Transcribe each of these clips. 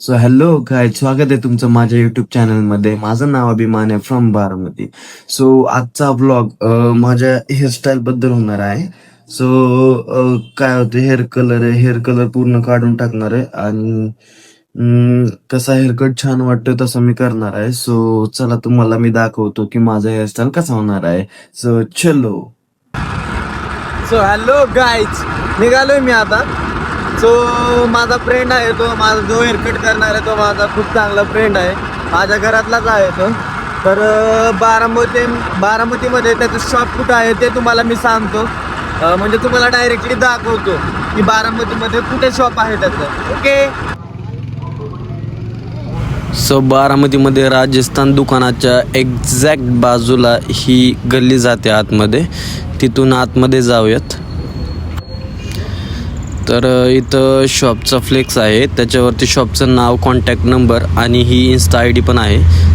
So hello काय स्वागत आहे तुमचं माझ्या युट्यूब चॅनलमध्ये. माझं नाव अभिमान आहे फ्रॉम बारामती. सो आजचा ब्लॉग माझ्या हेअरस्टाईल बद्दल होणार आहे. सो काय होतं, हेअर कलर पूर्ण काढून टाकणार आहे आणि कसा हेअरकट छान वाटतो तसं मी करणार आहे. सो चला तुम्हाला मी दाखवतो की माझा हेअरस्टाईल कसा होणार आहे. सो चलो. सो हॅलो गाईज, निघालोय मी आता. सो माझा फ्रेंड आहे, तो माझा जो हेअरकट करणार आहे तो माझा खूप चांगला फ्रेंड आहे, माझ्या घरातलाच आहे तो. तर बारामतीमध्ये त्याचं शॉप कुठं आहे ते तुम्हाला मी सांगतो. म्हणजे तुम्हाला डायरेक्टली दाखवतो की बारामतीमध्ये कुठे शॉप आहे त्याचं. ओके. सो बारामतीमध्ये राजस्थान दुकानाच्या एक्झॅक्ट बाजूला ही गल्ली जाते आतमध्ये. तिथून आतमध्ये जाऊयात. तर इथं शॉपचा फ्लेक्स आहे, त्याच्यावरती शॉपचं नाव, कॉन्टॅक्ट नंबर आणि ही इन्स्टा आय डी पण आहे.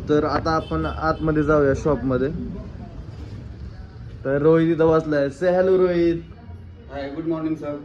तर आता आपण आतमध्ये जाऊया शॉपमध्ये. तर रोहित इथं बसलाय. Say hello Rohit. Hi, good morning sir.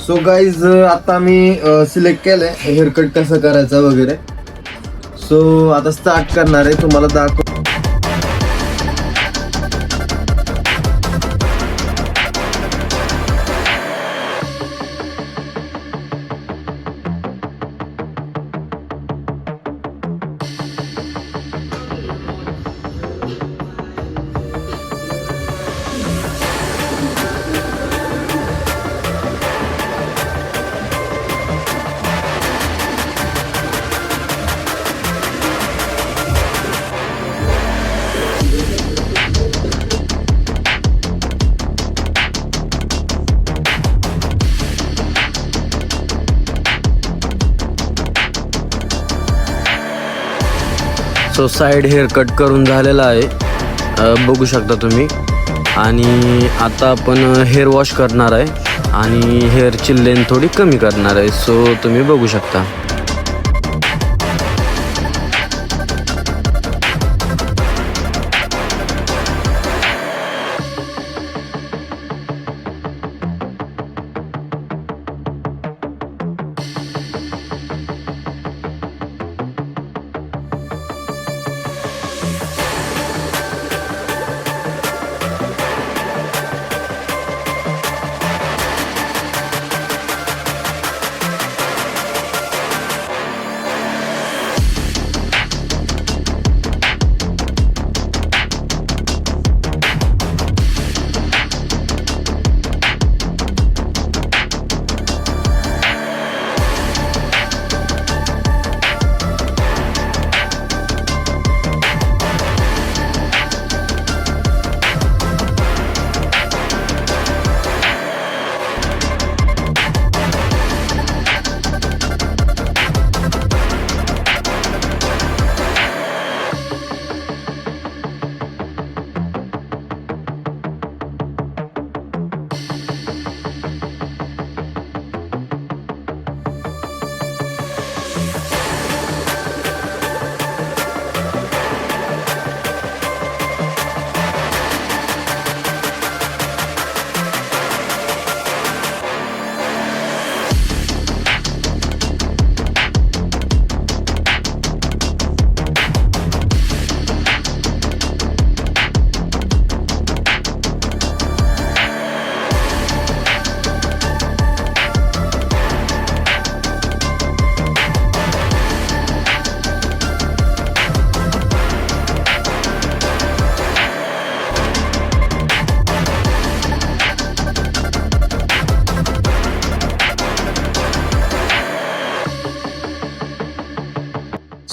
So guys, आता मी सिलेक्ट केलंय हेअरकट कसं करायचं वगैरे. सो आता स्टार्ट करणार आहे, तुम्हाला दाखव. सो साईड हेअर कट करून झालेला आहे, बघू शकता तुम्ही. आणि आता आपण हेअर वॉश करणार आहे आणि हेअरची लेंथ थोडी कमी करणार आहे. सो तुम्ही बघू शकता.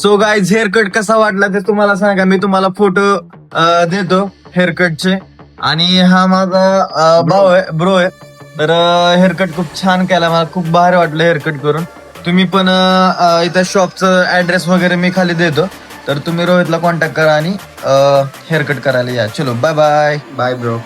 सो गाईज हेअरकट कसा वाटला ते तुम्हाला सांगा, मी तुम्हाला फोटो देतो हेअरकटचे. आणि हा माझा भाऊ आहे, ब्रो आहे. तर हेअरकट खूप छान केला, मला खूप भारी वाटलं हेअरकट करून. तुम्ही पण इथं शॉपचं ऍड्रेस वगैरे मी खाली देतो, तर तुम्ही रोहितला कॉन्टॅक्ट करा आणि हेअरकट करायला या. चलो बाय बाय. Bye bro.